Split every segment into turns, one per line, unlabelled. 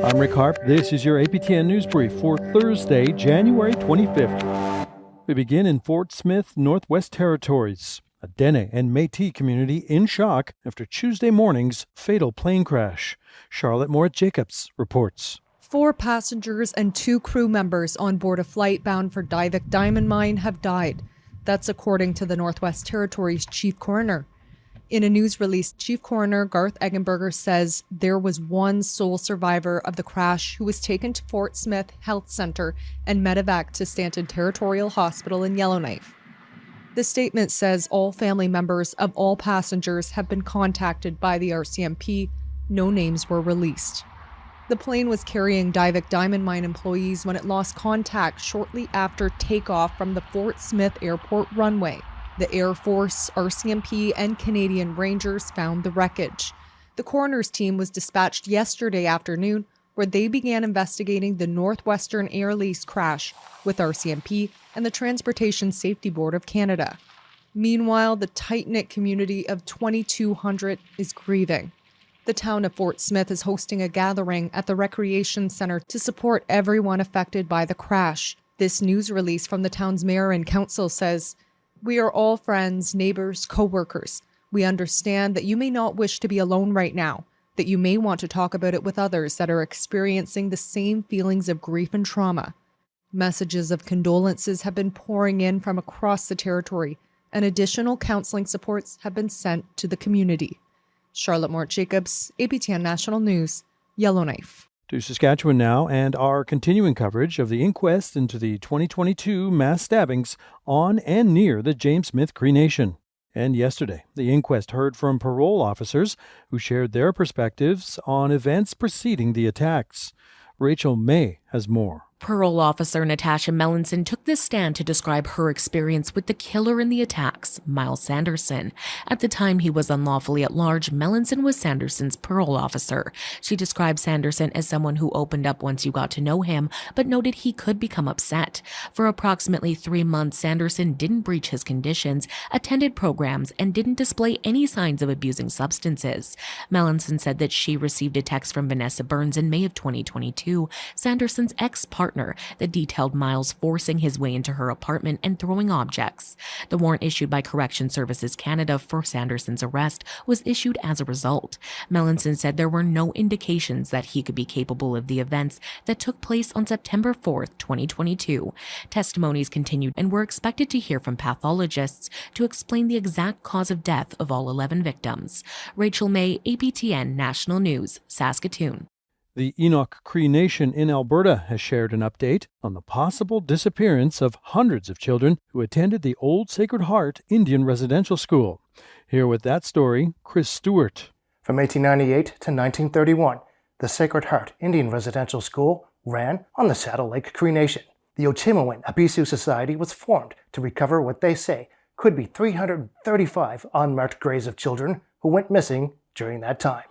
I'm Rick Harp. This is your APTN News Brief for Thursday, January 25th. We begin in Fort Smith, Northwest Territories. A Dene and Métis community in shock after Tuesday morning's fatal plane crash. Charlotte Moritz-Jacobs reports.
4 passengers and 2 crew members on board a flight bound for Dine diamond mine have died. That's according to the Northwest Territories Chief Coroner. In a news release, Chief Coroner Garth Eggenberger says there was one sole survivor of the crash who was taken to Fort Smith Health Center and medevac to Stanton Territorial Hospital in Yellowknife. The statement says all family members of all passengers have been contacted by the RCMP. No names were released. The plane was carrying diamond mine employees when it lost contact shortly after takeoff from the Fort Smith Airport runway. The Air Force, RCMP, and Canadian Rangers found the wreckage. The coroner's team was dispatched yesterday afternoon, where they began investigating the Northwestern Air Lease crash with RCMP and the Transportation Safety Board of Canada. Meanwhile, the tight-knit community of 2,200 is grieving. The town of Fort Smith is hosting a gathering at the Recreation Center to support everyone affected by the crash. This news release from the town's mayor and council says, "We are all friends, neighbors, co-workers. We understand that you may not wish to be alone right now, that you may want to talk about it with others that are experiencing the same feelings of grief and trauma." Messages of condolences have been pouring in from across the territory, and additional counseling supports have been sent to the community. Charlotte Moritz-Jacobs, APTN National News, Yellowknife.
To Saskatchewan now, and our continuing coverage of the inquest into the 2022 mass stabbings on and near the James Smith Cree Nation. And yesterday, the inquest heard from parole officers who shared their perspectives on events preceding the attacks. Rachel May has more.
Parole officer Natasha Melanson took this stand to describe her experience with the killer in the attacks, Miles Sanderson. At the time he was unlawfully at large, Melanson was Sanderson's parole officer. She described Sanderson as someone who opened up once you got to know him, but noted he could become upset. For approximately 3 months, Sanderson didn't breach his conditions, attended programs, and didn't display any signs of abusing substances. Melanson said that she received a text from Vanessa Burns in May of 2022, Sanderson's ex-partner, that detailed Miles forcing his way into her apartment and throwing objects. The warrant issued by Correction Services Canada for Sanderson's arrest was issued as a result. Melanson said there were no indications that he could be capable of the events that took place on September 4th, 2022. Testimonies continued and were expected to hear from pathologists to explain the exact cause of death of all 11 victims. Rachel May, APTN National News, Saskatoon.
The Enoch Cree Nation in Alberta has shared an update on the possible disappearance of hundreds of children who attended the Old Sacred Heart Indian Residential School. Here with that story, Chris Stewart.
From 1898 to 1931, the Sacred Heart Indian Residential School ran on the Saddle Lake Cree Nation. The Ochimawin Abisu Society was formed to recover what they say could be 335 unmarked graves of children who went missing during that time.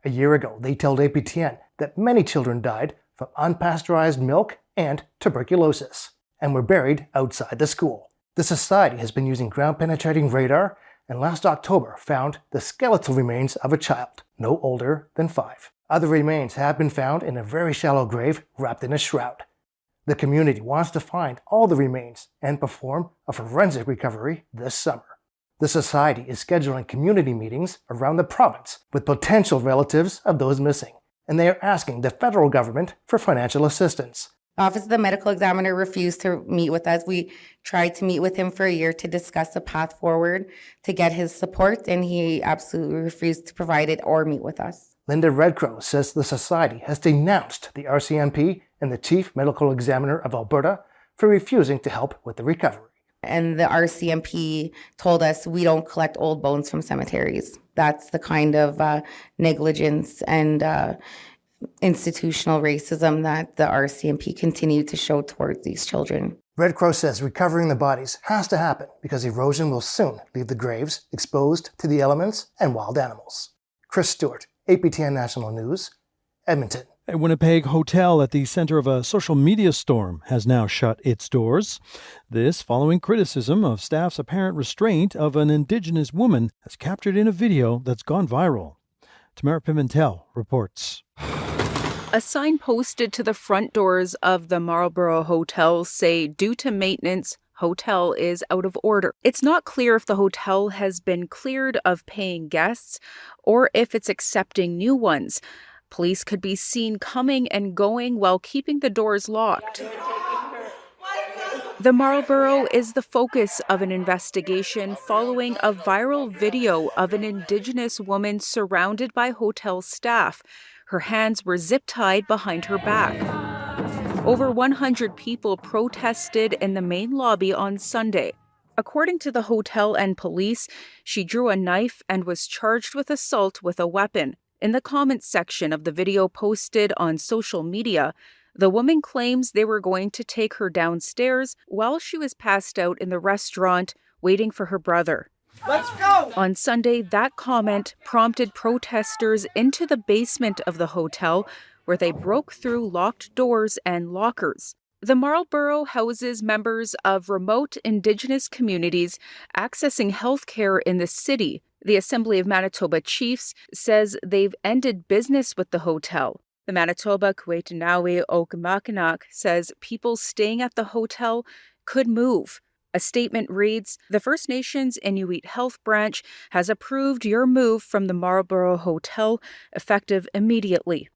A year ago, they told APTN that many children died from unpasteurized milk and tuberculosis, and were buried outside the school. The society has been using ground-penetrating radar, and last October found the skeletal remains of a child, no older than 5. Other remains have been found in a very shallow grave wrapped in a shroud. The community wants to find all the remains and perform a forensic recovery this summer. The society is scheduling community meetings around the province with potential relatives of those missing, and they are asking the federal government for financial assistance.
Office of the Medical Examiner refused to meet with us. We tried to meet with him for a year to discuss a path forward to get his support, and he absolutely refused to provide it or meet with us.
Linda Redcrow says the society has denounced the RCMP and the Chief Medical Examiner of Alberta for refusing to help with the recovery.
And the RCMP told us we don't collect old bones from cemeteries. That's the kind of negligence and institutional racism that the RCMP continued to show towards these children.
Redcrow says recovering the bodies has to happen because erosion will soon leave the graves exposed to the elements and wild animals. Chris Stewart, APTN National News, Edmonton.
A Winnipeg hotel at the center of a social media storm has now shut its doors. This following criticism of staff's apparent restraint of an Indigenous woman as captured in a video that's gone viral. Tamara Pimentel reports.
A sign posted to the front doors of the Marboro Hotel say, due to maintenance, hotel is out of order. It's not clear if the hotel has been cleared of paying guests or if it's accepting new ones. Police could be seen coming and going while keeping the doors locked. The Marboro is the focus of an investigation following a viral video of an Indigenous woman surrounded by hotel staff. Her hands were zip-tied behind her back. Over 100 people protested in the main lobby on Sunday. According to the hotel and police, she drew a knife and was charged with assault with a weapon. In the comments section of the video posted on social media, the woman claims they were going to take her downstairs while she was passed out in the restaurant waiting for her brother. Let's go! On Sunday, that comment prompted protesters into the basement of the hotel, where they broke through locked doors and lockers. The Marlborough houses members of remote Indigenous communities accessing health care in the city. The Assembly of Manitoba Chiefs says they've ended business with the hotel. The Manitoba Kwetenawi Okamakinak says people staying at the hotel could move. A statement reads, "The First Nations Inuit Health Branch has approved your move from the Marboro Hotel, effective immediately."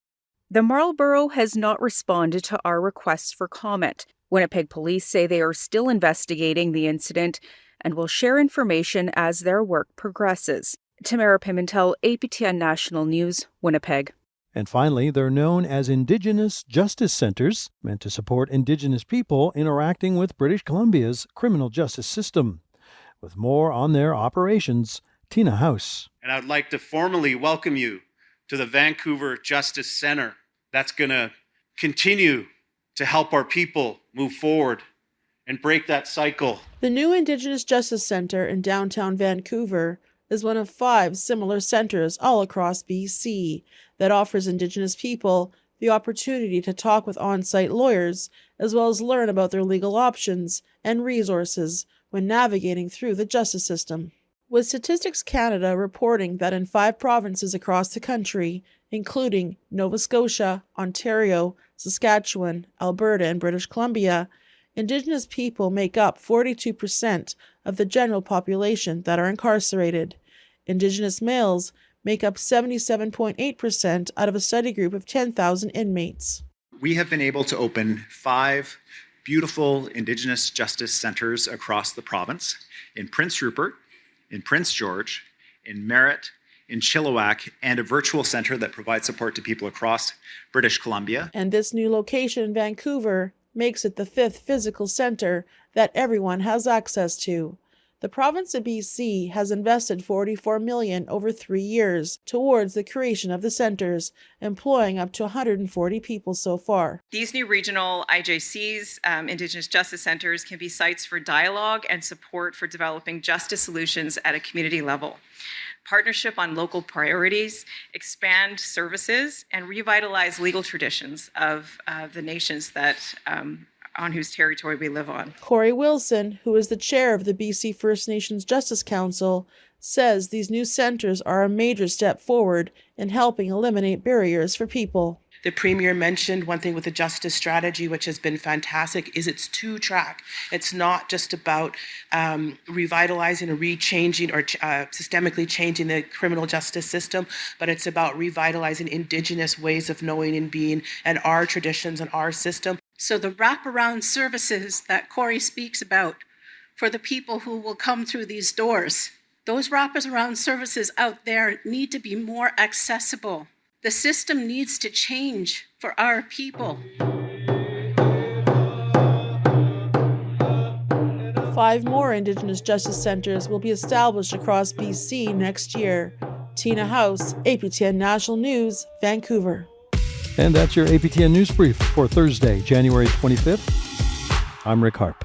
The Marlborough has not responded to our requests for comment. Winnipeg police say they are still investigating the incident and will share information as their work progresses. Tamara Pimentel, APTN National News, Winnipeg.
And finally, they're known as Indigenous Justice Centers, meant to support Indigenous people interacting with British Columbia's criminal justice system. With more on their operations, Tina House.
And I'd like to formally welcome you to the Vancouver Justice Center. That's going to continue to help our people move forward and break that cycle.
The new Indigenous Justice Center in downtown Vancouver is one of 5 similar centers all across BC that offers Indigenous people the opportunity to talk with on-site lawyers, as well as learn about their legal options and resources when navigating through the justice system. With Statistics Canada reporting that in 5 provinces across the country, including Nova Scotia, Ontario, Saskatchewan, Alberta, and British Columbia, Indigenous people make up 42% of the general population that are incarcerated. Indigenous males make up 77.8% out of a study group of 10,000 inmates.
We have been able to open 5 beautiful Indigenous justice centers across the province, in Prince Rupert, in Prince George, in Merritt, in Chilliwack, and a virtual center that provides support to people across British Columbia.
And this new location in Vancouver makes it the 5th physical center that everyone has access to. The province of BC has invested $44 million over 3 years towards the creation of the centers, employing up to 140 people so far.
These new regional IJCs, Indigenous Justice Centers, can be sites for dialogue and support for developing justice solutions at a community level. Partnership on local priorities, expand services, and revitalize legal traditions of the nations that on whose territory we live on.
Corey Wilson, who is the chair of the BC First Nations Justice Council, says these new centers are a major step forward in helping eliminate barriers for people.
The Premier mentioned one thing with the justice strategy, which has been fantastic, is it's 2-track. It's not just about revitalizing or rechanging or systemically changing the criminal justice system, but it's about revitalizing Indigenous ways of knowing and being and our traditions and our system.
So the wraparound services that Corey speaks about for the people who will come through these doors, those wraparound services out there need to be more accessible. The system needs to change for our people.
5 more Indigenous Justice Centers will be established across BC next year. Tina House, APTN National News, Vancouver.
And that's your APTN News Brief for Thursday, January 25th. I'm Rick Harp.